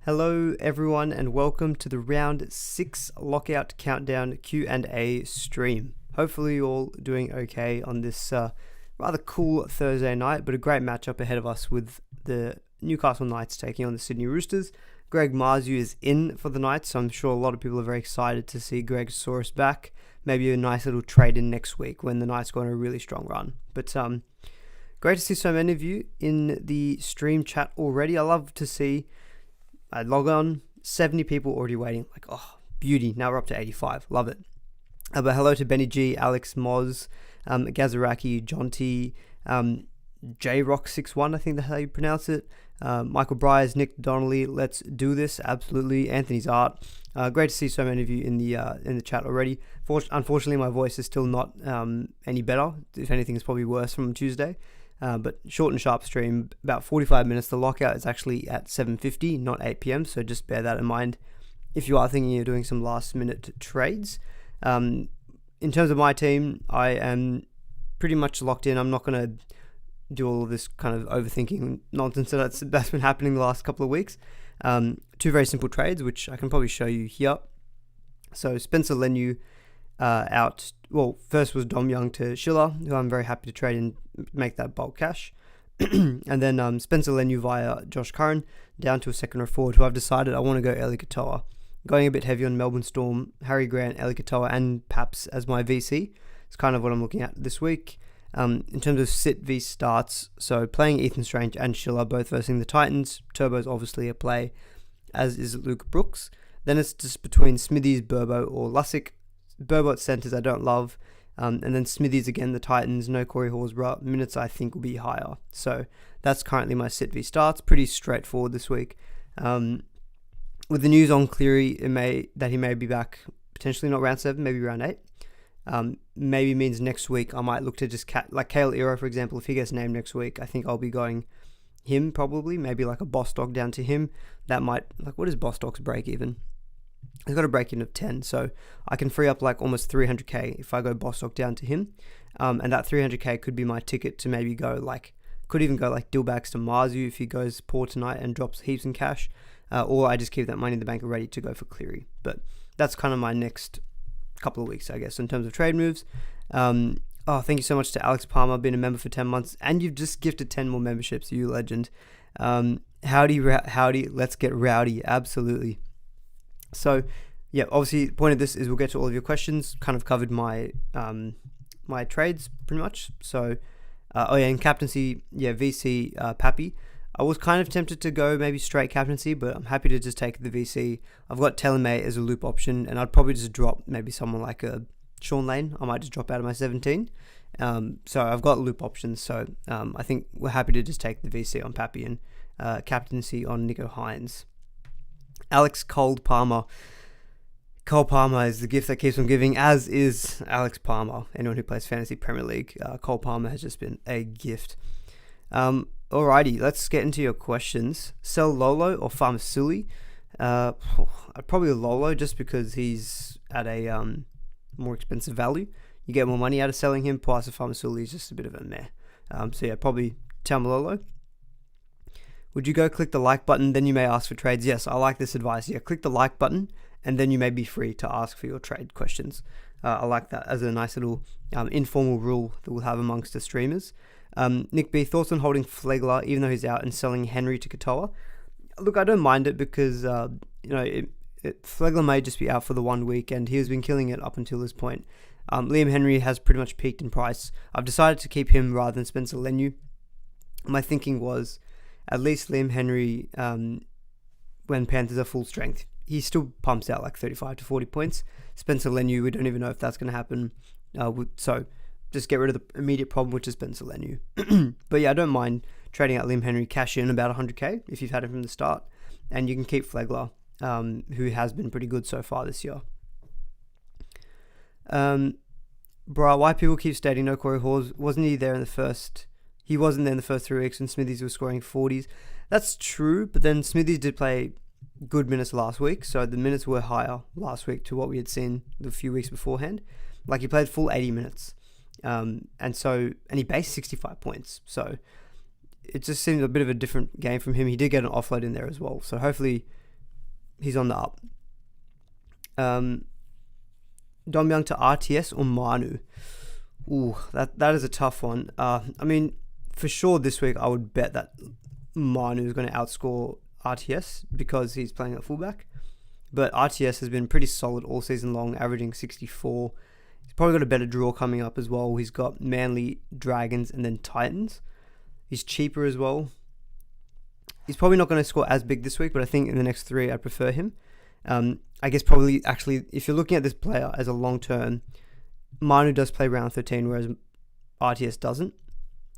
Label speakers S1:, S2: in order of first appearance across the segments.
S1: Hello everyone and welcome to the round 6 lockout countdown Q&A stream. Hopefully you're all doing okay on this rather cool Thursday night, but a great matchup ahead of us with the Newcastle Knights taking on the Sydney Roosters. Greg Marzu is in for the Knights, so I'm sure a lot of people are very excited to see Greg Saurus back. Maybe a nice little trade in next week when the Knights go on a really strong run. But great to see so many of you in the stream chat already. I love to see I log on, 70 people already waiting. Like, oh, beauty. Now we're up to 85. Love it. But hello to Benny G, Alex Moz, Gazaraki, John T, JRock61, I think that's how you pronounce it. Michael Bryers, Nick Donnelly, let's do this. Absolutely. Anthony's Art. Great to see so many of you in the chat already. Unfortunately, my voice is still not any better. If anything, it's probably worse from Tuesday. But short and sharp stream, about 45 minutes. The lockout is actually at 7:50, not 8 p.m. So just bear that in mind if you are thinking you're doing some last minute trades. In terms of my team, I am pretty much locked in. I'm not going to do all of this kind of overthinking nonsense that's been happening the last couple of weeks. Two very simple trades, which I can probably show you here. So Spencer Leniu out. Well, first was Dom Young to Schiller, who I'm very happy to trade and make that bulk cash. And then Spencer Leniu via Josh Curran down to a second row forward, who I've decided I want to go Eli Katoa. Going a bit heavy on Melbourne Storm, Harry Grant, Eli Katoa, and Paps as my VC. It's kind of what I'm looking at this week. In terms of sit v starts, so playing Ethan Strange and Schiller, both versus the Titans. Turbo's obviously a play, as is Luke Brooks. Then it's just between Smithies, Burbo, or Lussick. Burbo at centres I don't love. And then Smithies again, the Titans, no Corey Horsburgh. Minutes I think will be higher. So that's currently my sit v starts. Pretty straightforward this week. With the news on Cleary, that he may be back, potentially not round 7, maybe round 8. Maybe means next week I might look to just like Kale Iro, for example. If he gets named next week, I think I'll be going him probably. Maybe like a Bostock down to him. That might, like, what is Bostock's break even? He's got a break-in of 10, so I can free up like almost 300k if I go Bostock down to him. And that 300k could be my ticket to maybe go like, could even go like Dillbacks to Marzu if he goes poor tonight and drops heaps in cash. Or I just keep that money in the bank ready to go for Cleary. But that's kind of my next couple of weeks, I guess, in terms of trade moves. Thank you so much to Alex Palmer, been a member for 10 months, and you've just gifted 10 more memberships, you legend. Howdy, let's get rowdy, absolutely. So, yeah, obviously, the point of this is we'll get to all of your questions. Kind of covered my my trades pretty much. So, in captaincy, VC, Pappy. I was kind of tempted to go maybe straight captaincy, but I'm happy to just take the VC. I've got Telemay as a loop option, and I'd probably just drop maybe someone like a Sean Lane. I might just drop out of my 17. So I've got loop options. So I think we're happy to just take the VC on Pappy and captaincy on Nico Hines. Alex Cole Palmer. Cole Palmer is the gift that keeps on giving, as is Alex Palmer. Anyone who plays Fantasy Premier League, Cole Palmer has just been a gift. Alrighty, let's get into your questions. Sell Lolo or Farmasuli? Probably Lolo, just because he's at a more expensive value. You get more money out of selling him, plus Farmasuli is just a bit of a meh. Probably Tamalolo. Would you go click the like button, then you may ask for trades? Yes, I like this advice. Yeah, click the like button, and then you may be free to ask for your trade questions. I like that as a nice little informal rule that we'll have amongst the streamers. Nick B, thoughts on holding Flegler even though he's out and selling Henry to Katoa? Look, I don't mind it because Flegler may just be out for the 1 week, and he has been killing it up until this point. Liam Henry has pretty much peaked in price. I've decided to keep him rather than Spencer Leniu. My thinking was, at least Liam Henry, when Panthers are full strength, he still pumps out like 35 to 40 points. Spencer Leniu, we don't even know if that's going to happen. So just get rid of the immediate problem, which is Spencer Leniu. But yeah, I don't mind trading out Liam Henry, cash in about 100k if you've had him from the start. And you can keep Flegler, who has been pretty good so far this year. Why people keep stating no Corey Hawes? Wasn't he there in the first... He wasn't there in the first 3 weeks when Smithies was scoring 40s. That's true, but then Smithies did play good minutes last week, so the minutes were higher last week to what we had seen the few weeks beforehand. Like, he played full 80 minutes, and he based 65 points, so it just seemed a bit of a different game from him. He did get an offload in there as well, so hopefully he's on the up. Dom Young to RTS or Manu? Ooh, that is a tough one. I mean, for sure this week I would bet that Manu is going to outscore RTS because he's playing at fullback. But RTS has been pretty solid all season long, averaging 64. He's probably got a better draw coming up as well. He's got Manly, Dragons, and then Titans. He's cheaper as well. He's probably not going to score as big this week, but I think in the next 3 I prefer him. I guess probably actually, if you're looking at this player as a long term, Manu does play round 13, whereas RTS doesn't.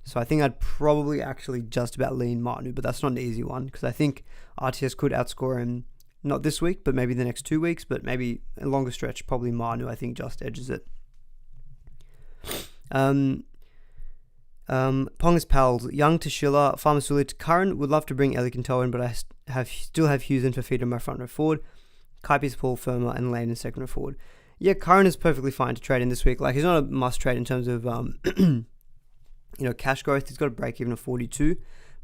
S1: So I think I'd probably actually just about lean Manu, but that's not an easy one because I think RTS could outscore him, not this week, but maybe the next 2 weeks, but maybe a longer stretch, probably Manu, I think, just edges it. Ponga's pals, Young to Schiller, Farmasuli to Curran. Would love to bring Eli Canto in, but I still have Hughes and Fafita in my front row forward. Kaipi's Paul, Firma, and Lane in second row forward. Yeah, Curran is perfectly fine to trade in this week. Like, he's not a must trade in terms of cash growth. He's got a break even of 42,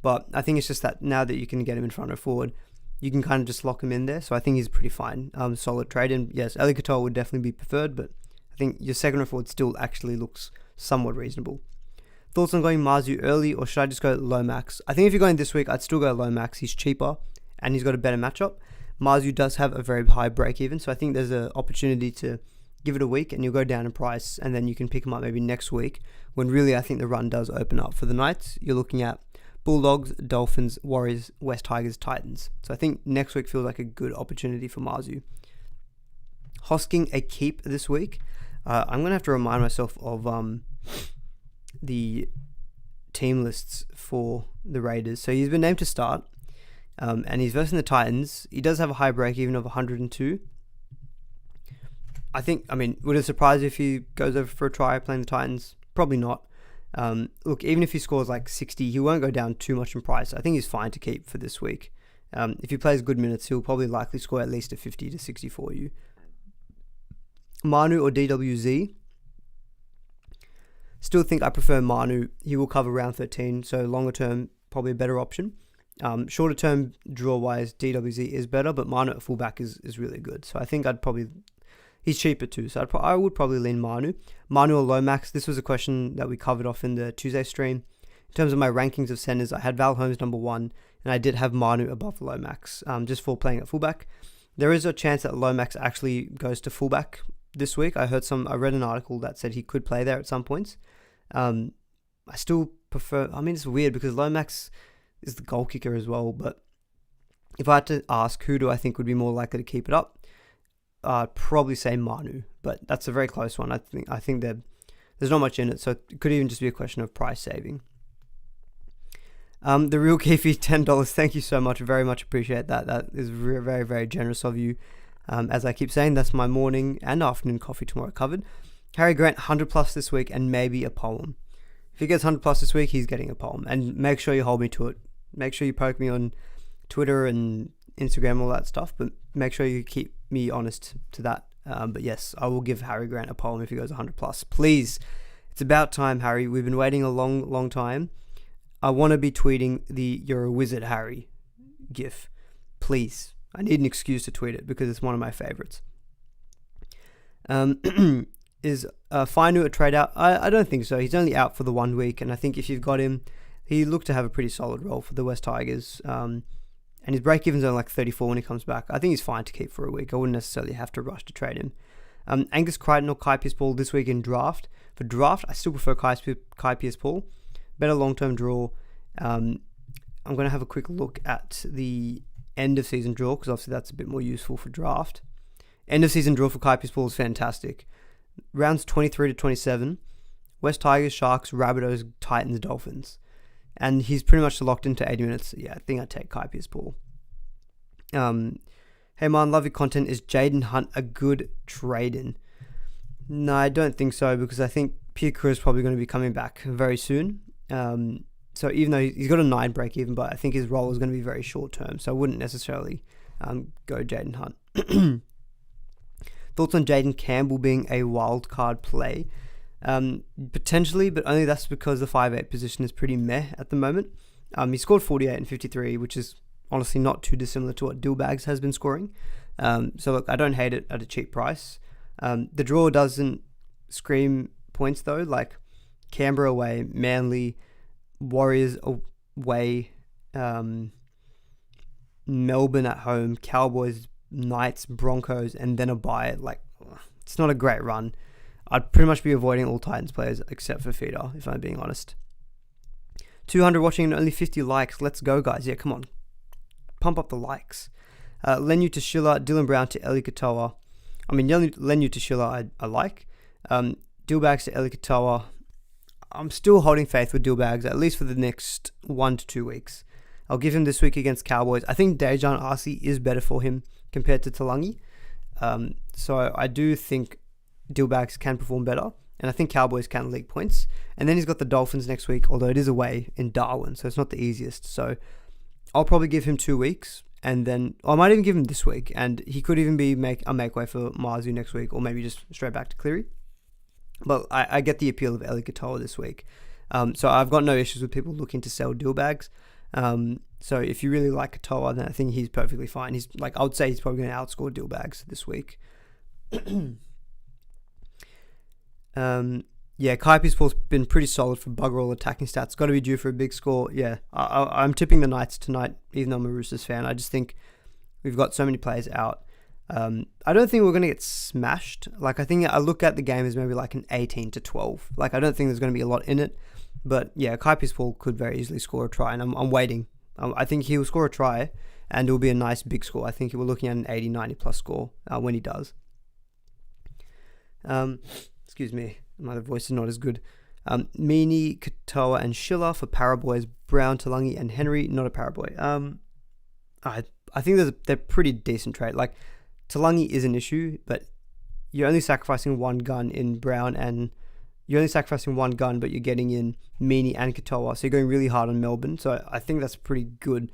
S1: but I think it's just that now that you can get him in front row forward, you can kind of just lock him in there. So I think he's pretty fine, solid trade. And yes, Eli Canto would definitely be preferred, but I think your second row forward still actually looks somewhat reasonable. Thoughts on going Marzu early, or should I just go low max? I think if you're going this week, I'd still go low max. He's cheaper and he's got a better matchup. Marzu does have a very high break even, so I think there's an opportunity to give it a week and you'll go down in price, and then you can pick him up maybe next week when really I think the run does open up. For the Knights, you're looking at Bulldogs, Dolphins, Warriors, West Tigers, Titans. So I think next week feels like a good opportunity for Marzu. Hosking a keep this week. I'm going to have to remind myself of the team lists for the Raiders. So he's been named to start, and he's versing the Titans. He does have a high break even of 102. Would it surprise you if he goes over for a try playing the Titans? Probably not. Look, even if he scores like 60, he won't go down too much in price. I think he's fine to keep for this week. If he plays good minutes, he'll probably likely score at least a 50 to 60 for you. Manu or DWZ? Still think I prefer Manu. He will cover round 13, so longer term, probably a better option. Shorter term, draw-wise, DWZ is better, but Manu at fullback is really good. So I think he's cheaper too, so I would probably lean Manu. Manu or Lomax, this was a question that we covered off in the Tuesday stream. In terms of my rankings of centers, I had Val Holmes number 1, and I did have Manu above Lomax, just for playing at fullback. There is a chance that Lomax actually goes to fullback this week. I read an article that said he could play there at some points. I still prefer, it's weird because Lomax is the goal kicker as well, but if I had to ask who do I think would be more likely to keep it up, I'd probably say Manu, but that's a very close one. I think that there's not much in it, so it could even just be a question of price saving. The real Keefe, $10. Thank you so much. Very much appreciate that. That is very, very, very generous of you. As I keep saying, that's my morning and afternoon coffee tomorrow covered. Harry Grant, 100 plus this week and maybe a poem. If he gets 100 plus this week, he's getting a poem. And make sure you hold me to it. Make sure you poke me on Twitter and Instagram, all that stuff, but make sure you keep me honest to that. But yes, I will give Harry Grant a poem if he goes 100 plus. Please, it's about time, Harry. We've been waiting a long, long time. I want to be tweeting the "You're a Wizard, Harry" gif. Please. I need an excuse to tweet it because it's one of my favorites. Is Fainu a trade out? I don't think so. He's only out for the 1 week, and I think if you've got him, he looked to have a pretty solid role for the West Tigers. And his break-even's only like 34 when he comes back. I think he's fine to keep for a week. I wouldn't necessarily have to rush to trade him. Angus Crichton or Kai Pearce-Paul this week in draft. For draft, I still prefer Kai Pearce-Paul. Better long-term draw. I'm going to have a quick look at the end of season draw because obviously that's a bit more useful for draft. End of season draw for Kai Pearce-Paul is fantastic. Rounds 23 to 27. West Tigers, Sharks, Rabbitohs, Titans, Dolphins. And he's pretty much locked into 80 minutes. Yeah, I think I'd take Kai Pearce-Paul. Hey man, love your content. Is Jaden Hunt a good trade-in? No, I don't think so because I think Pierre Cruz is probably going to be coming back very soon. So even though he's got a 9 break even, but I think his role is going to be very short term. So I wouldn't necessarily go Jaden Hunt. Thoughts on Jaden Campbell being a wild card play? Potentially, but only that's because the 5'8" position is pretty meh at the moment. He scored 48 and 53, which is honestly not too dissimilar to what Dillbags has been scoring. So look, I don't hate it at a cheap price. The draw doesn't scream points though, like Canberra away, Manly, Warriors away, Melbourne at home, Cowboys, Knights, Broncos, and then a bye. Like, it's not a great run. I'd pretty much be avoiding all Titans players except for Feeder, if I'm being honest. 200 watching and only 50 likes. Let's go, guys. Yeah, come on. Pump up the likes. Lenu to Schiller, Dylan Brown to Eli Katoa. I mean, Lenu to Schiller I like. Dillbags to Eli Katoa. I'm still holding faith with Dillbags, at least for the next 1 to 2 weeks. I'll give him this week against Cowboys. I think Dejan Arce is better for him compared to Talangi. So I do think Dillbags can perform better. And I think Cowboys can league points. And then he's got the Dolphins next week, although it is away in Darwin, so it's not the easiest. So I'll probably give him 2 weeks. And then I might even give him this week. And he could even be a make way for Marzu next week, or maybe just straight back to Cleary. But I get the appeal of Eli Katoa this week. So I've got no issues with people looking to sell Dillbags. So if you really like Katoa, then I think he's perfectly fine. He's I would say he's probably going to outscore Dillbags this week. Yeah, Kaipi's been pretty solid for bugger all attacking stats. Got to be due for a big score. Yeah, I'm tipping the Knights tonight, even though I'm a Roosters fan. I just think we've got so many players out. I don't think we're going to get smashed. Like, I look at the game as maybe like an 18-12. Like, I don't think there's going to be a lot in it. But yeah, Kaipi's could very easily score a try, and I'm waiting. I think he will score a try, and it will be a nice big score. I think we're looking at an 80-90 plus score when he does. Excuse me, my voice is not as good. Meany, Katoa, and Schiller for Paraboys. Brown, Talangi, and Henry, not a Paraboy. I think they're pretty decent trade. Like, Talangi is an issue, but you're only sacrificing one gun in Brown, and you're only sacrificing one gun, but you're getting in Meany and Katoa. So you're going really hard on Melbourne. So I think that's pretty good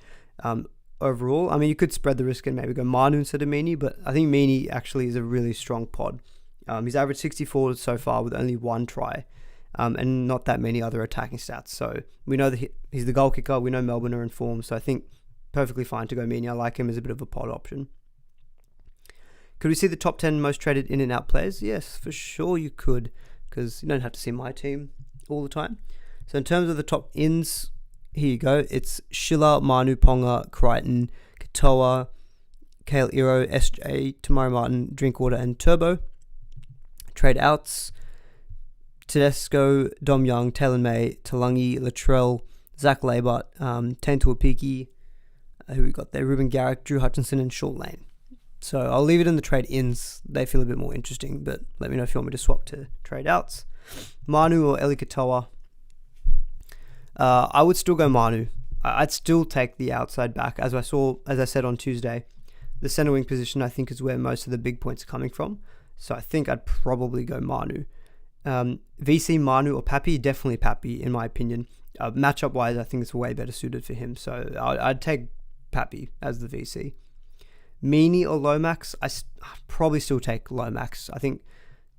S1: overall. I mean, you could spread the risk and maybe go Manu instead of Meany, but I think Meany actually is a really strong pod. He's averaged 64 so far with only one try, and not that many other attacking stats. So we know that he's the goal kicker. We know Melbourne are in form, so I think perfectly fine to go Meany. I like him as a bit of a pod option. Could we see the top 10 most traded in and out players? Yes, for sure you could, because you don't have to see my team all the time. So in terms of the top ins, here you go. It's Schiller, Manu, Ponga, Crichton, Katoa, Kale Iro, SJ, Tamari Martin, Drinkwater, and Turbo. Trade outs: Tedesco, Dom Young, Taylor May, Talangi, Latrell, Zach Labart, Taintua Piki, who we got there, Ruben Garrick, Drew Hutchinson, and Short Lane. So I'll leave it in the trade ins. They feel a bit more interesting, but let me know if you want me to swap to trade outs. Manu or Eli Katoa. I would still go Manu. I'd still take the outside back. As I said on Tuesday, the center wing position I think is where most of the big points are coming from. So I think I'd probably go Manu. VC, Manu, or Pappy? Definitely Pappy, in my opinion. Matchup wise, I think it's way better suited for him. So I'd take Pappy as the VC. Meany or Lomax? I'd probably still take Lomax. I think,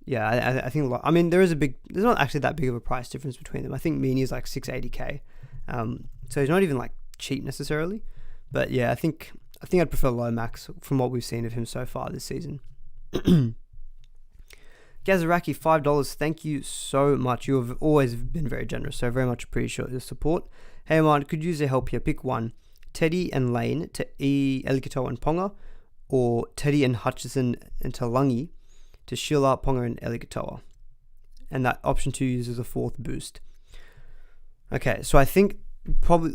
S1: yeah, I think. I mean, there's not actually that big of a price difference between them. I think Meany is like 680k, so he's not even like cheap necessarily. But yeah, I think I'd prefer Lomax from what we've seen of him so far this season. Gazaraki, $5. Thank you so much. You have always been very generous, so I very much appreciate your support. Hey, man, could use your help here. Pick one: Teddy and Lane to Eli Katoa and Ponga, or Teddy and Hutchison and Talangi to Schiller, Ponga, and Eli Katoa. And that option 2 uses a 4th boost. Okay, so I think probably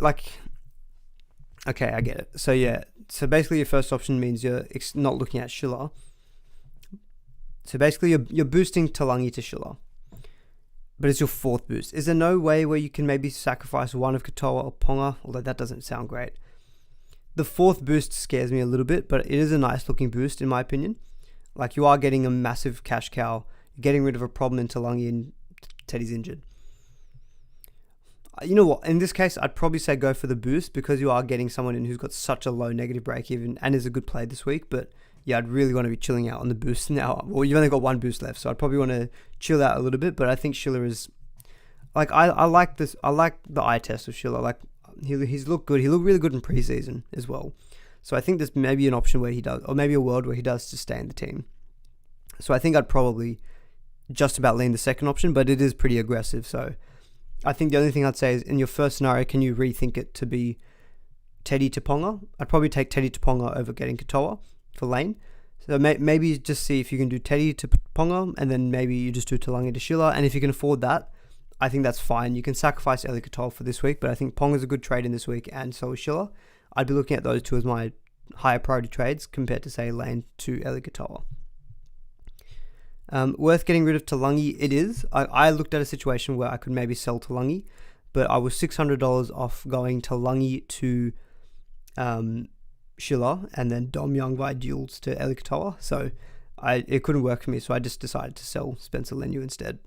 S1: okay, I get it. So yeah, so basically your first option means you're not looking at Schiller. So basically you're boosting Talangi to Schiller, but it's your 4th boost. Is there no way where you can maybe sacrifice one of Katoa or Ponga? Although that doesn't sound great. The 4th boost scares me a little bit, but it is a nice looking boost in my opinion. Like, you are getting a massive cash cow. You're getting rid of a problem in Talangi, and Teddy's injured. You know what? In this case, I'd probably say go for the boost, because you are getting someone in who's got such a low negative break even and is a good play this week. But yeah, I'd really want to be chilling out on the boost now. Well, you've only got one boost left, so I'd probably want to chill out a little bit. But I think Schiller is, like, I like this. I like the eye test of Schiller. Like, He's looked good. He looked really good in preseason as well. So I think there's maybe an option where he does, or maybe a world where he does to stay in the team. So I think I'd probably just about lean the second option, but it is pretty aggressive. So I think the only thing I'd say is in your first scenario, can you rethink it to be Teddy to Ponga? I'd probably take Teddy to Ponga over getting Katoa for lane. So maybe just see if you can do Teddy to Ponga, and then maybe you just do Talangi to Schiller. And if you can afford that, I think that's fine. You can sacrifice Eli Katoa for this week, but I think Ponga's a good trade in this week, and so is Schiller. I'd be looking at those two as my higher priority trades compared to, say, lane to Eli Katoa. Worth getting rid of Talangi, it is. I looked at a situation where I could maybe sell Talangi, but I was $600 off going Talangi to Schiller and then Dom Young via duels to Eli Katoa. So it couldn't work for me, so I just decided to sell Spencer Leniu instead.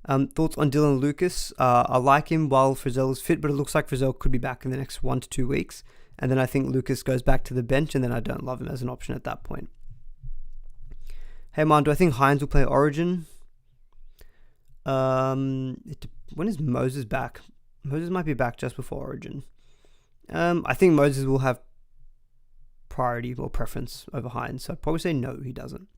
S1: Thoughts on Dylan Lucas? I like him while Frizzell is fit, but it looks like Frizzell could be back in the next 1 to 2 weeks. And then I think Lucas goes back to the bench, and then I don't love him as an option at that point. Hey man, do I think Hines will play Origin? When is Moses back? Moses might be back just before Origin. I think Moses will have priority or preference over Hines, so I'd probably say no, he doesn't.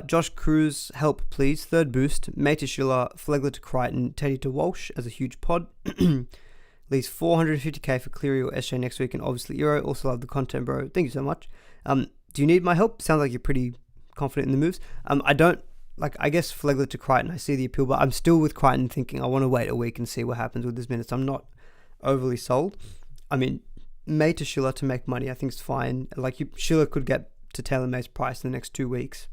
S1: Josh Cruz, help please. Third boost, May to Schiller, Flegler to Crichton, Teddy to Walsh as a huge pod. Leaves 450k for Cleary or SJ next week, and obviously Euro. Also love the content, bro. Thank you so much. Do you need my help? Sounds like you're pretty confident in the moves. I don't, I guess Flegler to Crichton, I see the appeal, but I'm still with Crichton thinking I want to wait a week and see what happens with his minutes. I'm not overly sold. I mean, May to Schiller to make money, I think is fine. Schiller could get to Taylor May's price in the next 2 weeks.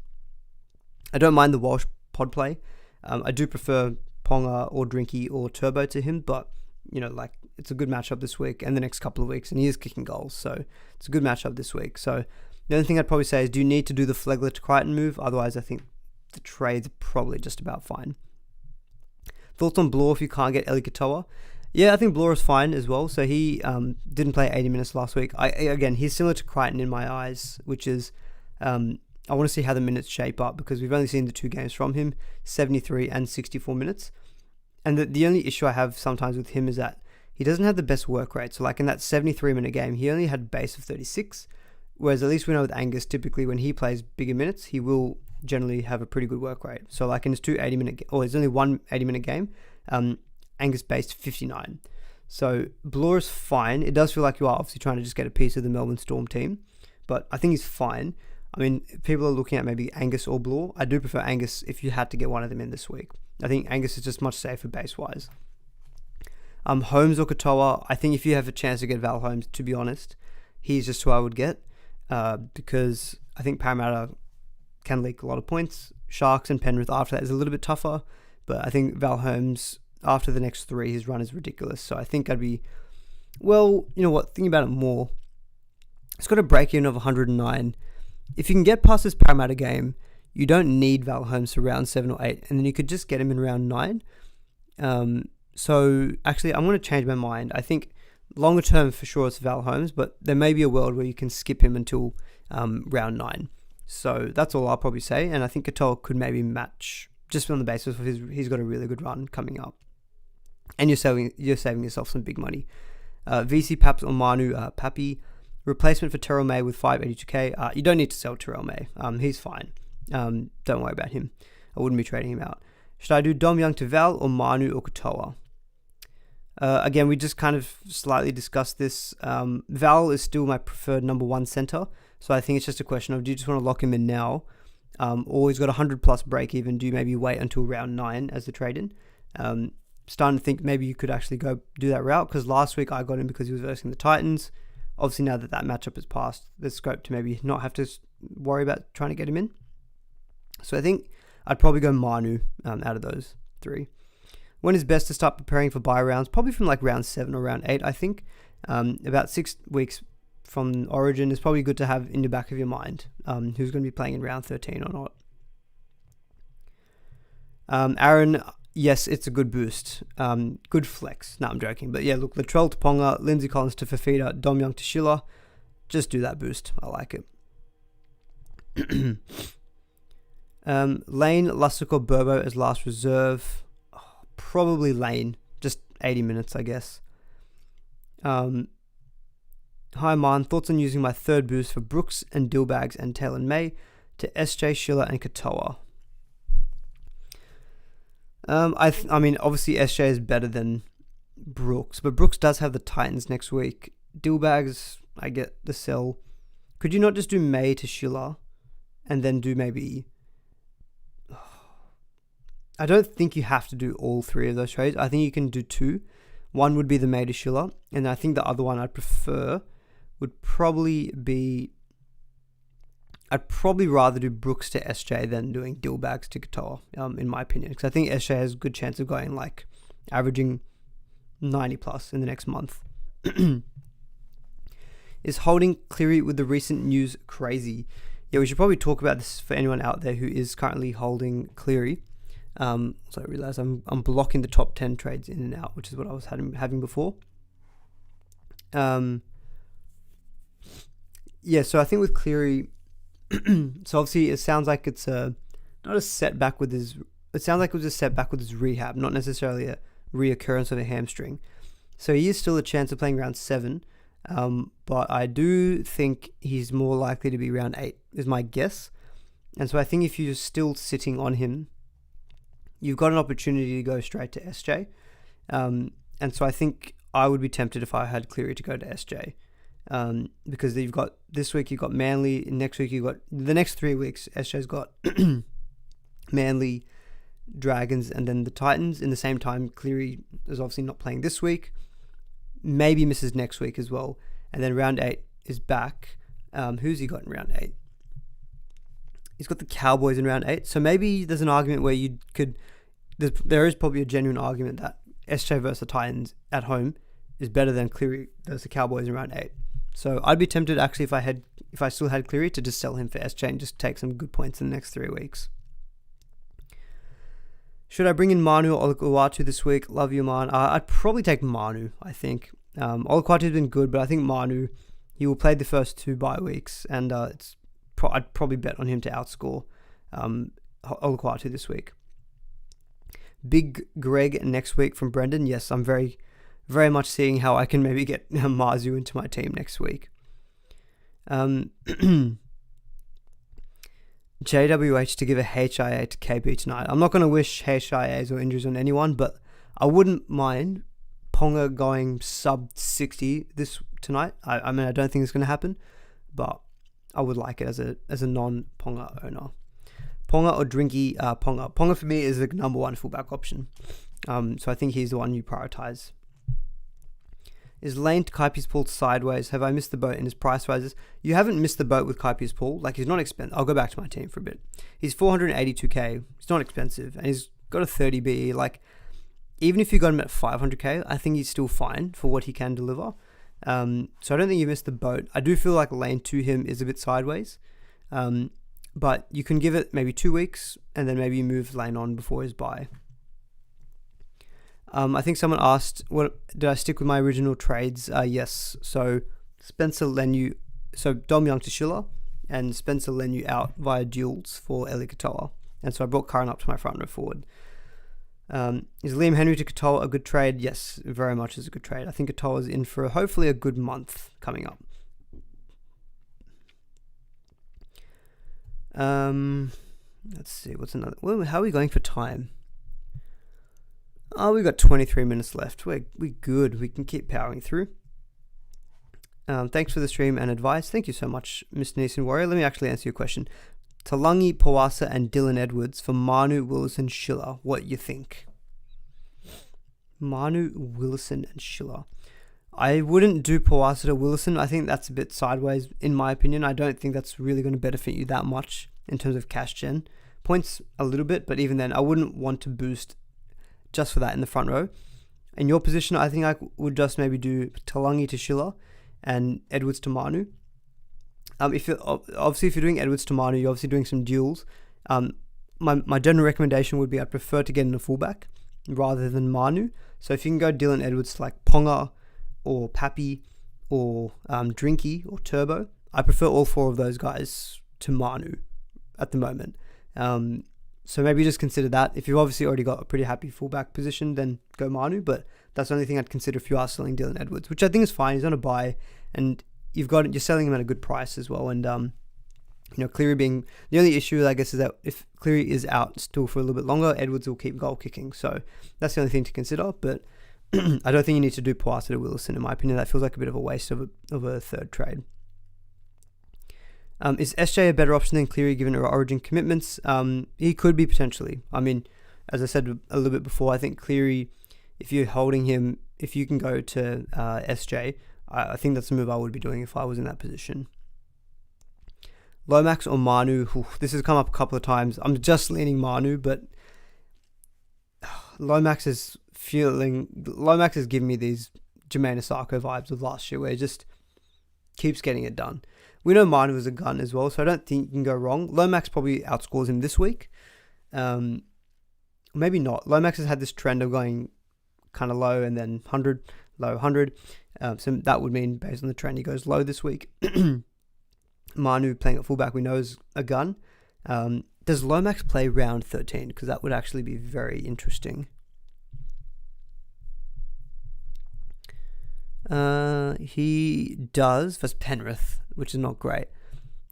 S1: I don't mind the Walsh pod play. I do prefer Ponga or Drinky or Turbo to him, but, it's a good matchup this week and the next couple of weeks, and he is kicking goals, so it's a good matchup this week. So the only thing I'd probably say is, do you need to do the Flegler to Crichton move? Otherwise, I think the trade's probably just about fine. Thoughts on Blore if you can't get Eli Katoa? Yeah, I think Blore is fine as well. So he didn't play 80 minutes last week. Again, he's similar to Crichton in my eyes, which is I want to see how the minutes shape up, because we've only seen the 2 games from him, 73 and 64 minutes. And the only issue I have sometimes with him is that he doesn't have the best work rate. So in that 73-minute game, he only had base of 36, whereas at least we know with Angus, typically when he plays bigger minutes, he will generally have a pretty good work rate. So in his 2 80-minute, or there's only 1 80-minute game, Angus based 59. So Blore is fine. It does feel like you are obviously trying to just get a piece of the Melbourne Storm team, but I think he's fine. I mean, people are looking at maybe Angus or Blore. I do prefer Angus if you had to get one of them in this week. I think Angus is just much safer base-wise. Holmes or Katoa, I think if you have a chance to get Val Holmes, to be honest, he's just who I would get, because I think Parramatta can leak a lot of points. Sharks and Penrith after that is a little bit tougher, but I think Val Holmes, after the next 3, his run is ridiculous. So I think I'd be, thinking about it more, it's got a break-even of 109. If you can get past this Parramatta game, you don't need Val Holmes for round 7 or 8, and then you could just get him in round 9. So actually, I'm going to change my mind. I think longer term for sure it's Val Holmes, but there may be a world where you can skip him until round 9. So that's all I'll probably say, and I think Katoa could maybe match just on the basis of he's got a really good run coming up, and you're saving yourself some big money. VC Paps or Manu Papi. Replacement for Terrell May with 582k. You don't need to sell Terrell May. He's fine. Don't worry about him. I wouldn't be trading him out. Should I do Dom Young to Val or Manu or Katoa? Again, we just kind of slightly discussed this. Val is still my preferred number 1 center. So I think it's just a question of, do you just want to lock him in now? Or he's got 100 plus break even. Do you maybe wait until round 9 as the trade-in? Starting to think maybe you could actually go do that route, because last week I got him because he was versing the Titans. Obviously, now that matchup is passed, there's scope to maybe not have to worry about trying to get him in. So I think I'd probably go Manu out of those 3. When is best to start preparing for buy rounds? Probably from round 7 or round 8, I think. About 6 weeks from Origin is probably good to have in the back of your mind who's going to be playing in round 13 or not. Aaron, yes, it's a good boost. Good flex. No, I'm joking. But yeah, look, Latrell to Ponga, Lindsay Collins to Fafita, Dom Young to Schiller. Just do that boost. I like it. Lane, Lussick or Burbo as last reserve. Probably Lane. 80 minutes, I guess. Hi, Man. Thoughts on using my third boost for Brooks and Dillbags and Taylor May to SJ, Schiller, and Katoa? I mean, obviously SJ is better than Brooks, but Brooks does have the Titans next week. Dillbags, I get the sell. Could you not just do May to Schiller and then do maybe... I don't think you have to do all three of those trades. I think you can do two. One would be the May to Schiller, and I think the other one I'd prefer would probably be... I'd probably rather do Brooks to SJ than doing Dillbags to Katoa, in my opinion, because I think SJ has a good chance of going like averaging 90 plus in the next month. Is holding Cleary with the recent news crazy? Yeah, we should probably talk about this for anyone out there who is currently holding Cleary. So I realize I'm blocking the top 10 trades in and out, which is what I was having before. Yeah, so I think with Cleary, so obviously it sounds like it's not a setback with his. It sounds like it was a setback with his rehab, not necessarily a reoccurrence of a hamstring. So he is still a chance of playing round 7, but I do think he's more likely to be round 8, is my guess. And so I think if you're still sitting on him, you've got an opportunity to go straight to SJ. And so I think I would be tempted if I had Cleary to go to SJ. Because you've got this week, you've got Manly, next week you've got the next 3 weeks, SJ's got Manly, Dragons, and then the Titans. In the same time, Cleary is obviously not playing this week, maybe misses next week as well, and then round 8 is back. Who's he got in round 8? He's got the Cowboys in round 8, so maybe there's an argument where you could, there is probably a genuine argument that SJ versus the Titans at home is better than Cleary versus the Cowboys in round 8. So I'd be tempted actually if I still had Cleary to just sell him for SJ and just take some good points in the next 3 weeks. Should I bring in Manu or Oluwatu this week? Love you, man. I'd probably take Manu, I think. Oluwatu's been good, but I think Manu, he will play the first 2 bye weeks, and I'd probably bet on him to outscore Oluwatu this week. Big Greg next week from Brendan. Yes, I'm very, very much seeing how I can maybe get Marzu into my team next week. JWH to give a HIA to KB tonight. I'm not going to wish HIAs or injuries on anyone, but I wouldn't mind Ponga going sub 60 tonight. I mean, I don't think it's going to happen, but I would like it as a non-Ponga owner. Ponga or Drinky? Ponga. Ponga for me is the number 1 fullback option. So I think he's the one you prioritize. Is Lane to Kaipi's Pool sideways? Have I missed the boat in his price rises? You haven't missed the boat with Kaipi's Pool. Like, he's not expensive. I'll go back to my team for a bit. He's 482k. He's not expensive. And he's got a 30 BE. Like, even if you got him at 500k, I think he's still fine for what he can deliver. So I don't think you missed the boat. I do feel like Lane to him is a bit sideways. But you can give it maybe 2 weeks and then maybe you move Lane on before his bye. I think someone asked, did I stick with my original trades? Yes. So Spencer Lenu, so Dom Young to Schiller and Spencer Lenu out via duels for Eli Katoa. And so I brought Curran up to my front row forward. Is Liam Henry to Katoa a good trade? Yes, very much is a good trade. I think Katoa is in for hopefully a good month coming up. Let's see, what's another? Well, how are we going for time? Oh, we've got 23 minutes left. We're good. We can keep powering through. Thanks for the stream and advice. Thank you so much, Mr. Neeson Warrior. Let me actually answer your question. Talangi, Pawasa, and Dylan Edwards for Manu, Willison, Schiller. What you think? Manu, Willison, and Schiller. I wouldn't do Pawasa to Willison. I think that's a bit sideways, in my opinion. I don't think that's really going to benefit you that much in terms of cash gen. Points a little bit, but even then, I wouldn't want to boost just for that in the front row. In your position, I think I would just maybe do Talangi to Schiller and Edwards to Manu. If you're doing Edwards to Manu, you're obviously doing some duels. My general recommendation would be I'd prefer to get in a fullback rather than Manu. So if you can go Dylan Edwards to like Ponga or Pappy or Drinky or Turbo, I prefer all 4 of those guys to Manu at the moment. So maybe just consider that. If you've obviously already got a pretty happy fullback position, then go Manu. But that's the only thing I'd consider if you are selling Dylan Edwards, which I think is fine. He's on a buy, and you're selling him at a good price as well. And Cleary being the only issue, I guess, is that if Cleary is out still for a little bit longer, Edwards will keep goal kicking. So that's the only thing to consider. But I don't think you need to do Poasa to Wilson, in my opinion. That feels like a bit of a waste of a third trade. Is SJ a better option than Cleary given her origin commitments? He could be potentially. I mean, as I said a little bit before, I think Cleary, if you're holding him, if you can go to SJ, I think that's a move I would be doing if I was in that position. Lomax or Manu? This has come up a couple of times. I'm just leaning Manu, but Lomax is giving me these Jermaine Asako vibes of last year, where he just keeps getting it done. We know Manu is a gun as well, so I don't think you can go wrong. Lomax probably outscores him this week. Maybe not. Lomax has had this trend of going kind of low and then 100, low 100. So that would mean, based on the trend, he goes low this week. Manu playing at fullback, we know is a gun. Does Lomax play round 13? Because that would actually be very interesting. He does versus Penrith, which is not great.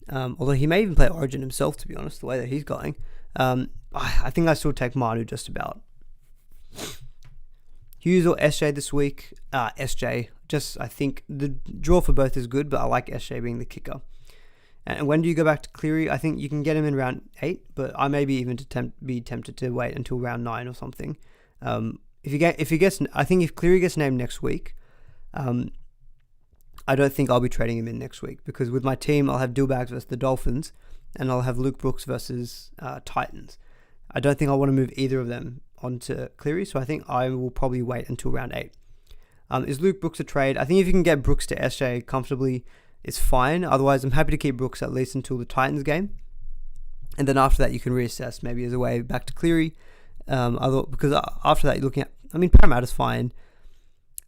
S1: Although he may even play Origin himself, to be honest, the way that he's going. I think I still take Manu just about. Hughes or SJ this week? SJ. I think the draw for both is good, but I like SJ being the kicker. And when do you go back to Cleary? I think you can get him in round 8, but I may be even be tempted to wait until round 9 or something. If Cleary gets named next week, I don't think I'll be trading him in next week, because with my team, I'll have Dillbags versus the Dolphins, and I'll have Luke Brooks versus Titans. I don't think I want to move either of them onto Cleary, so I think I will probably wait until round 8. Is Luke Brooks a trade? I think if you can get Brooks to SJ comfortably, it's fine. Otherwise, I'm happy to keep Brooks at least until the Titans game. And then after that, you can reassess maybe as a way back to Cleary. Because after that, you're looking at, Parramatta's fine.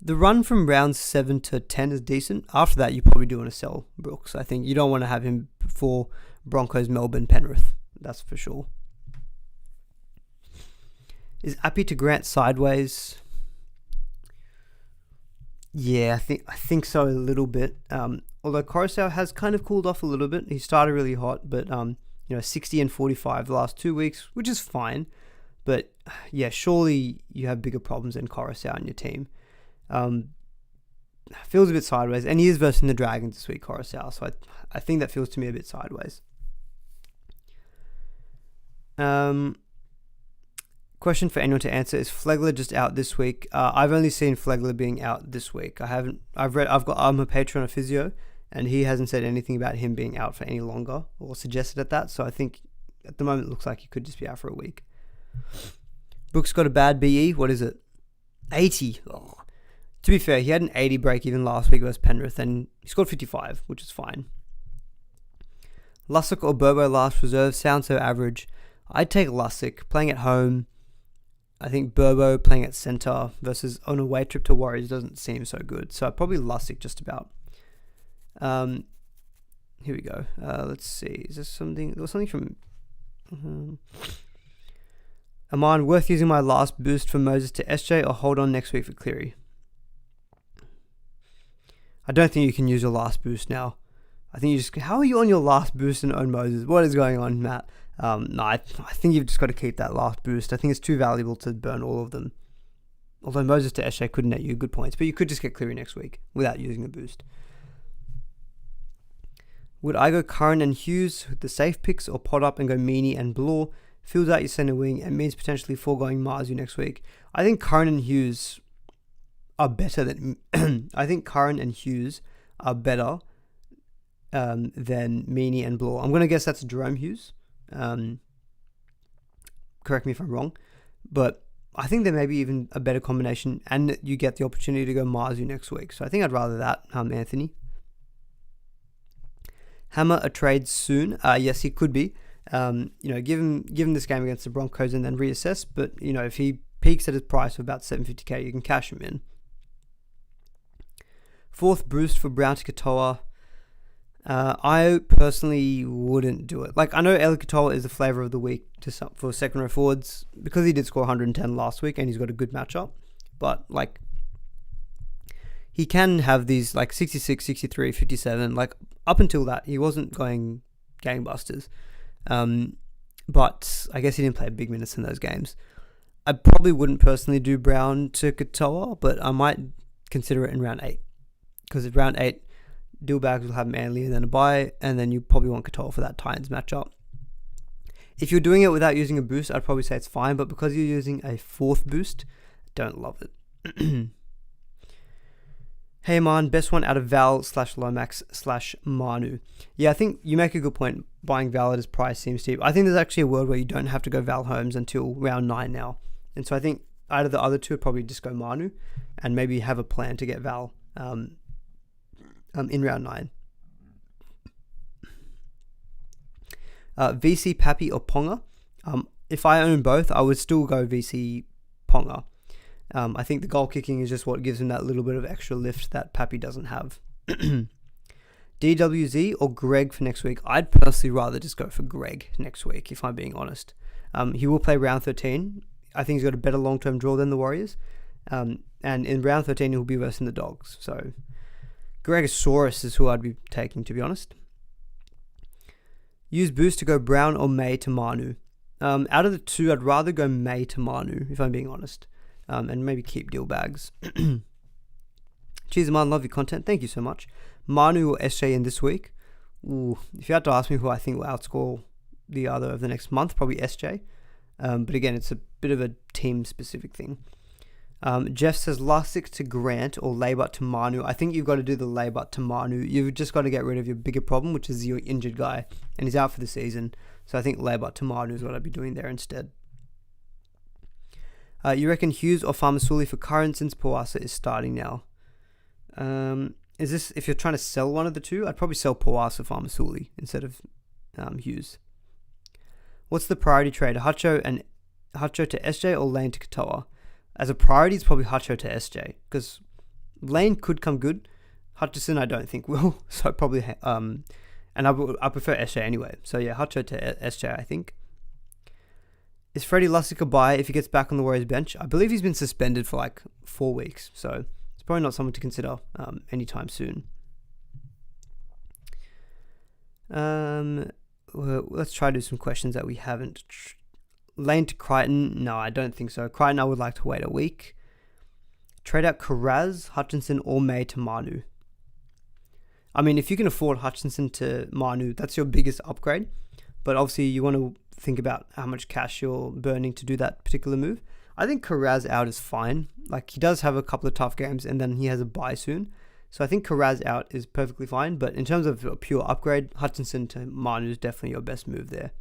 S1: The run from round 7 to 10 is decent. After that, you probably do want to sell Brooks. I think you don't want to have him before Broncos, Melbourne, Penrith. That's for sure. Is Appy to Grant sideways? Yeah, I think so a little bit. Although Coruscant has kind of cooled off a little bit. He started really hot, but 60 and 45 the last 2 weeks, which is fine. But yeah, surely you have bigger problems than Coruscant in your team. Feels a bit sideways, and he is versing the Dragons this week, Coruscant. So I think that feels to me a bit sideways. Question for anyone to answer: is Flegler just out this week? I've only seen Flegler being out this week. I'm a patron of Physio, and he hasn't said anything about him being out for any longer or suggested at that. So I think at the moment it looks like he could just be out for a week. Brooks got a bad BE. What is it? 80. Oh. To be fair, he had an 80 break even last week versus Penrith, and he scored 55, which is fine. Lussick or Burbo last reserve sounds so average. I'd take Lussick playing at home. I think Burbo playing at centre versus on a away trip to Warriors doesn't seem so good. So probably Lussick just about. Here we go. Let's see. Is there something? There was something from. Aman, worth using my last boost for Moses to SJ or hold on next week for Cleary? I don't think you can use your last boost now. I think you just... How are you on your last boost and own Moses? What is going on, Matt? No, I think you've just got to keep that last boost. I think it's too valuable to burn all of them. Although Moses to SJ could net you good points, but you could just get Cleary next week without using a boost. Would I go Curran and Hughes with the safe picks, or pot up and go Meaney and Blore? Fills out your centre wing and means potentially foregoing Marzu next week. I think Curran and Hughes are better than... I think Curran and Hughes are better than Meaney and Blore. I'm going to guess that's Jerome Hughes. Correct me if I'm wrong. But I think there may be even a better combination, and you get the opportunity to go Marzu next week. So I think I'd rather that, Anthony. Hammer a trade soon? Yes, he could be. Give him this game against the Broncos and then reassess. But, if he peaks at his price of about 750k, you can cash him in. Fourth boost for Brown to Katoa. I personally wouldn't do it. Like, I know Eli Katoa is the flavour of the week for second row forwards because he did score 110 last week and he's got a good matchup. But, like, he can have these, like, 66, 63, 57. Like, up until that, he wasn't going gangbusters. But I guess he didn't play big minutes in those games. I probably wouldn't personally do Brown to Katoa, but I might consider it in round 8. Because in round 8, Dillbags will have Manly and then a bye, and then you probably want Katoa for that Titans matchup. If you're doing it without using a boost, I'd probably say it's fine, but because you're using a 4th boost, don't love it. Hey man, best one out of Val/Lomax/Manu. Yeah, I think you make a good point. Buying Val at his price seems steep. I think there's actually a world where you don't have to go Val Holmes until round 9 now. And so I think out of the other two, I'd probably just go Manu and maybe have a plan to get Val in round 9. VC Pappy or Ponga. If I own both, I would still go VC Ponga. I think the goal kicking is just what gives him that little bit of extra lift that Pappy doesn't have. DWZ or Greg for next week? I'd personally rather just go for Greg next week, if I'm being honest. He will play round 13. I think he's got a better long-term draw than the Warriors. And in round 13, he'll be versing the Dogs. So Gregosaurus is who I'd be taking, to be honest. Use boost to go Brown or May to Manu. Out of the two, I'd rather go May to Manu, if I'm being honest. And maybe keep deal bags. Cheers, man. Love your content. Thank you so much. Manu or SJ in this week? Ooh, if you had to ask me who I think will outscore the other of the next month, probably SJ. But again, it's a bit of a team-specific thing. Jeff says Lussick to Grant or Laybutt to Manu. I think you've got to do the Laybutt to Manu. You've just got to get rid of your bigger problem, which is your injured guy. And he's out for the season. So I think Laybutt to Manu is what I'd be doing there instead. You reckon Hughes or Farmasuli for current since Powasa is starting now? Is this, if you're trying to sell one of the two, I'd probably sell Powasa Farmasuli instead of Hughes. What's the priority trade? Hutcho to SJ or Lane to Katoa? As a priority, it's probably Hutcho to SJ because Lane could come good. Hutchison, I don't think will. So probably, and I prefer SJ anyway. So yeah, Hutcho to SJ, I think. Is Freddie Lussick a buy if he gets back on the Warriors bench? I believe he's been suspended for like 4 weeks, so it's probably not someone to consider anytime soon. Well, let's try to do some questions that we haven't. Lane to Crichton? No, I don't think so. Crichton, I would like to wait a week. Trade out Karaz, Hutchinson, or May to Manu. I mean, if you can afford Hutchinson to Manu, that's your biggest upgrade. But obviously, you want to think about how much cash you're burning to do that particular move. I think Karaz out is fine. Like, he does have a couple of tough games, and then he has a bye soon. So I think Karaz out is perfectly fine. But in terms of a pure upgrade, Hutchinson to Manu is definitely your best move there.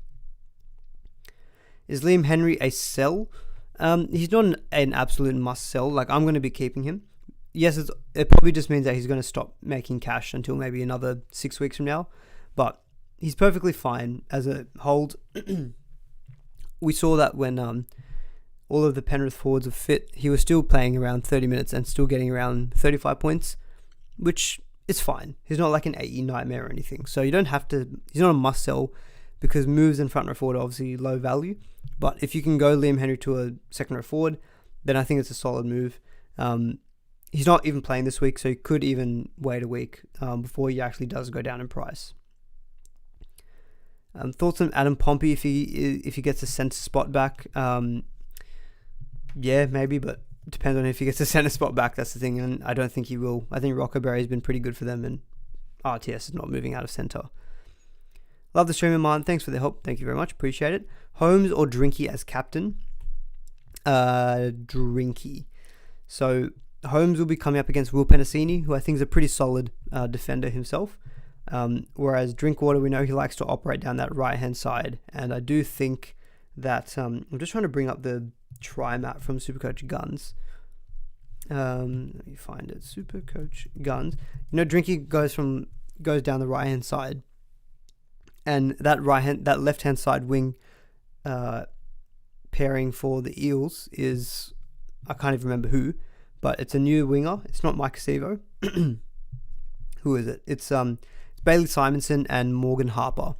S1: Is Liam Henry a sell? He's not an absolute must sell. Like, I'm going to be keeping him. Yes, it probably just means that he's going to stop making cash until maybe another 6 weeks from now. But he's perfectly fine as a hold. We saw that when all of the Penrith forwards were fit, he was still playing around 30 minutes and still getting around 35 points, which is fine. He's not like an 80 nightmare or anything. So you don't have to, he's not a must sell because moves in front row forward are obviously low value. But if you can go Liam Henry to a second row forward, then I think it's a solid move. He's not even playing this week, so you could even wait a week before he actually does go down in price. Thoughts on Adam Pompey if he gets a centre spot back? Yeah, maybe, but it depends on if he gets a centre spot back. That's the thing, and I don't think he will. I think Roccoberry has been pretty good for them, and RTS is not moving out of centre. Love the stream, man. Thanks for the help. Thank you very much. Appreciate it. Holmes or Drinky as captain? Drinky. So Holmes will be coming up against Will Penasini, who I think is a pretty solid defender himself. Whereas Drinkwater, we know he likes to operate down that right-hand side. And I do think that, I'm just trying to bring up the try map from SuperCoach Guns. Let me find it. SuperCoach Guns. You know, Drinky goes down the right-hand side. And that left-hand side wing pairing for the Eels is, I can't even remember who, but it's a new winger. It's not Mike Acevo. Who is it? It's Bailey Simonson and Morgan Harper.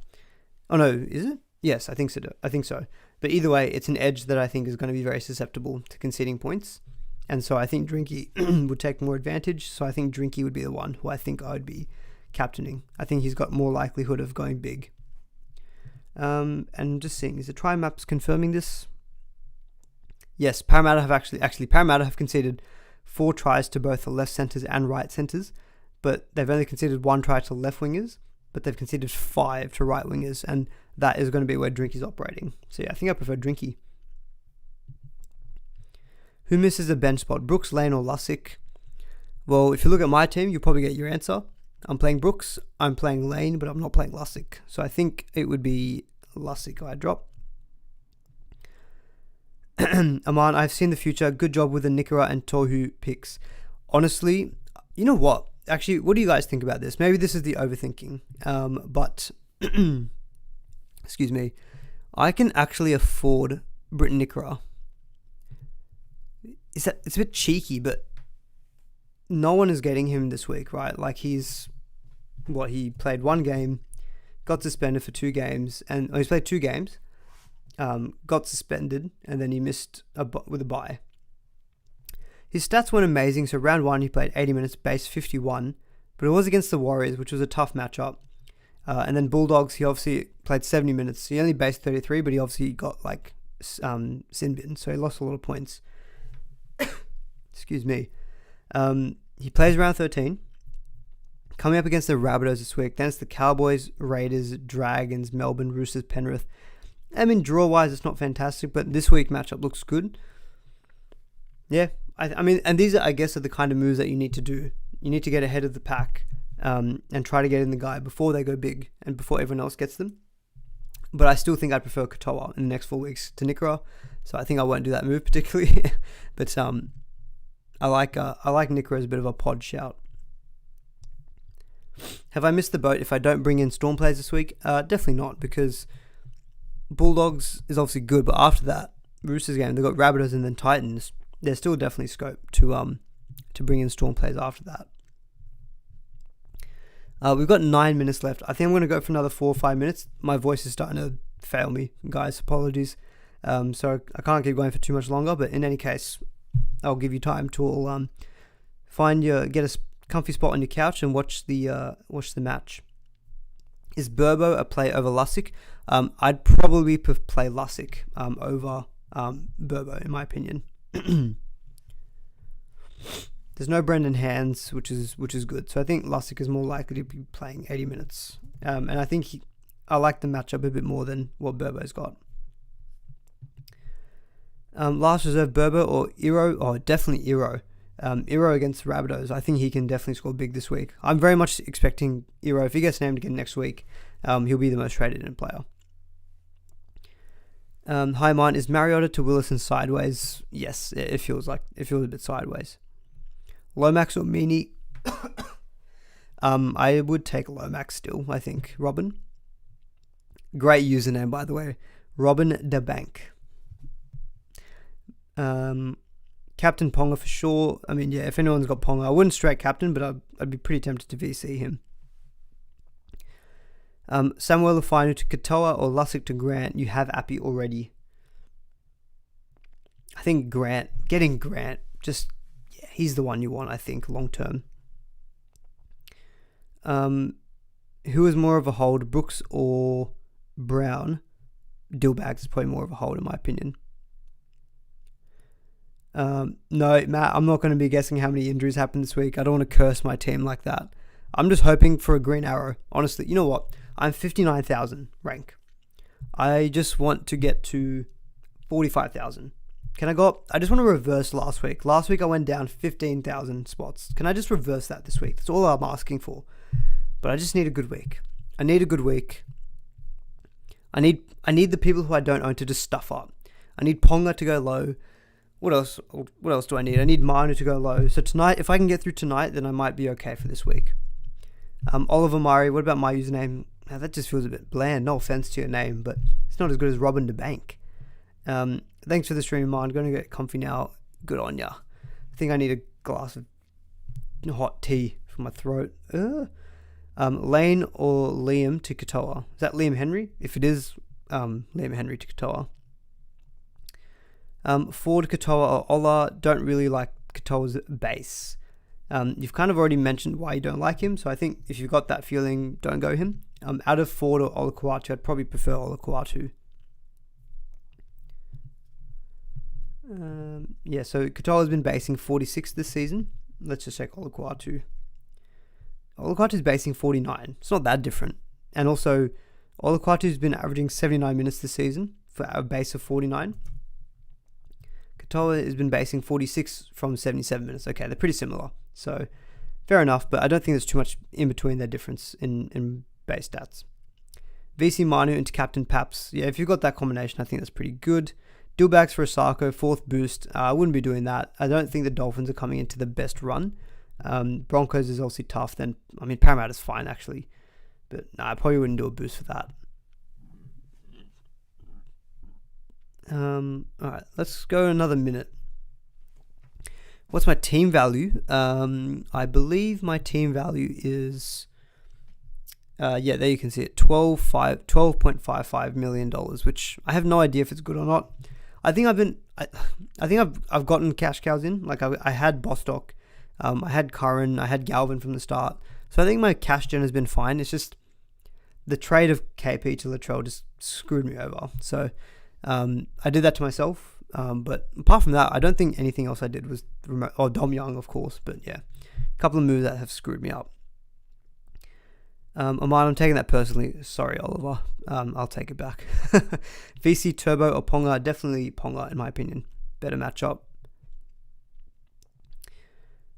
S1: Oh no, is it? Yes, I think so. But either way, it's an edge that I think is going to be very susceptible to conceding points. And so I think Drinky would take more advantage. So I think Drinky would be the one who I think I would be captaining. I think he's got more likelihood of going big. And just seeing, is the try maps confirming this? Yes, Parramatta have conceded 4 tries to both the left centres and right centres, but they've only conceded 1 try to left wingers, but they've conceded 5 to right wingers, and that is going to be where Drinky's operating. So yeah, I think I prefer Drinky. Who misses a bench spot, Brooks, Lane or Lussick? Well, if you look at my team, you'll probably get your answer. I'm playing Brooks, I'm playing Lane, but I'm not playing Lussick. So I think it would be Lussick I drop. Aman, I've seen the future. Good job with the Nikora and Tohu picks. Honestly, you know what? Actually, what do you guys think about this? Maybe this is the overthinking. But, excuse me, I can actually afford Britton Nikora. It's a bit cheeky, but no one is getting him this week, right? Like he played 1 game, got suspended for 2 games, and he's played 2 games, got suspended, and then he missed with a bye. His stats weren't amazing, so round 1 he played 80 minutes, base 51, but it was against the Warriors, which was a tough matchup. And then Bulldogs, he obviously played 70 minutes. He only based 33, but he obviously got sin bin, so he lost a lot of points. Excuse me. He plays round 13. Coming up against the Rabbitohs this week. Then it's the Cowboys, Raiders, Dragons, Melbourne, Roosters, Penrith. I mean, draw-wise, it's not fantastic, but this week matchup looks good. Yeah, I mean, and these, I guess, are the kind of moves that you need to do. You need to get ahead of the pack and try to get in the guy before they go big and before everyone else gets them. But I still think I'd prefer Katoa in the next 4 weeks to Nikora, so I think I won't do that move particularly. But I like Nikora as a bit of a pod shout. Have I missed the boat if I don't bring in Storm players this week? Definitely not, because Bulldogs is obviously good, but after that Roosters game, they've got Rabbitohs and then Titans. There's still definitely scope to bring in Storm players after that. We've got 9 minutes left. I think I'm going to go for another 4 or 5 minutes. My voice is starting to fail me, guys. Apologies. So I can't keep going for too much longer. But in any case, I'll give you time to all get a comfy spot on your couch and watch the match. Is Burbo a play over Lussick? I'd probably play Lussick over Burbo, in my opinion. There's no Brendan Hands, which is good. So I think Lussick is more likely to be playing 80 minutes. And I think I like the matchup a bit more than what Burbo's got. Last reserve, Burbo or Iro? Oh, definitely Iro. Iro against the Rabbitohs. I think he can definitely score big this week. I'm very much expecting Iro. If he gets named again next week, he'll be the most traded in player. Hi, mine. Is Mariota to Willison sideways? Yes, it feels a bit sideways. Lomax or Meany? I would take Lomax still, I think. Robin. Great username, by the way. Robin the Bank. Captain Ponga for sure. I mean, yeah, if anyone's got Ponga, I wouldn't straight captain, but I'd be pretty tempted to VC him. Samuel Lafinu to Katoa or Lussick to Grant. You have Appy already. I think getting Grant, he's the one you want, I think, long term. Who is more of a hold, Brooks or Brown? Dillbags is probably more of a hold, in my opinion. No, Matt, I'm not going to be guessing how many injuries happened this week. I don't want to curse my team like that. I'm just hoping for a green arrow. Honestly, you know what? I'm 59,000 rank. I just want to get to 45,000. Can I go up? I just want to reverse last week. Last week I went down 15,000 spots. Can I just reverse that this week? That's all I'm asking for. But I just need a good week. I need a good week. I need the people who I don't own to just stuff up. I need Ponga to go low. What else do I need? I need Manu to go low. So tonight, if I can get through tonight, then I might be okay for this week. Oliver Murray, what about my username? Now, that just feels a bit bland. No offense to your name, but it's not as good as Robin the Bank. Thanks for the stream, man. I'm going to get comfy now. Good on ya. I think I need a glass of hot tea for my throat. Lane or Liam to Katoa? Is that Liam Henry? If it is, Liam Henry to Katoa. Ford, Katoa, or Ola. Don't really like Katoa's base. You've kind of already mentioned why you don't like him, so I think if you've got that feeling, don't go him. Out of Ford or LOCKOUT, I'd probably prefer LOCKOUT. So Katoa has been basing 46 this season. Let's just check LOCKOUT. LOCKOUT is basing 49. It's not that different. And also, LOCKOUT has been averaging 79 minutes this season for a base of 49. Katoa has been basing 46 from 77 minutes. Okay, they're pretty similar. So, fair enough, but I don't think there's too much in between their difference in base stats. VC Manu into Captain Paps. Yeah, if you've got that combination, I think that's pretty good. Dillbacks for Osako, 4th boost. I wouldn't be doing that. I don't think the Dolphins are coming into the best run. Broncos is obviously tough. Then, Parramatta's fine, actually. But I probably wouldn't do a boost for that. Alright, let's go another minute. What's my team value? I believe my team value is... there you can see it, $12.55 million, which I have no idea if it's good or not. I think I've gotten cash cows in. Like I had Bostock, I had Curran, I had Galvin from the start. So I think my cash gen has been fine. It's just the trade of KP to Latrell just screwed me over. So I did that to myself. But apart from that, I don't think anything else I did was remote. Oh, Dom Young, of course. But yeah, a couple of moves that have screwed me up. I'm taking that personally. Sorry, Oliver. I'll take it back. VC Turbo or Ponga? Definitely Ponga, in my opinion. Better matchup.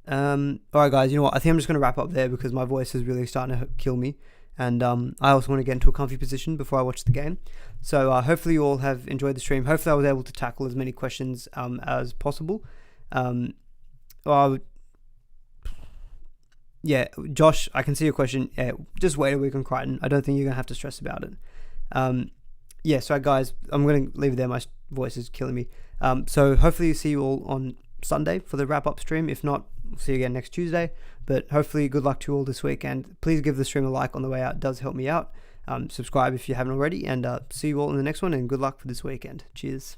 S1: Alright, guys. You know what? I think I'm just going to wrap up there because my voice is really starting to kill me. And I also want to get into a comfy position before I watch the game. So hopefully you all have enjoyed the stream. Hopefully I was able to tackle as many questions as possible. Yeah, Josh, I can see your question. Yeah, just wait a week on Crichton. I don't think you're going to have to stress about it. So guys, I'm going to leave it there. My voice is killing me. So hopefully see you all on Sunday for the wrap-up stream. If not, we'll see you again next Tuesday. But hopefully good luck to you all this week. And please give the stream a like on the way out. It does help me out. Subscribe if you haven't already. And see you all in the next one. And good luck for this weekend. Cheers.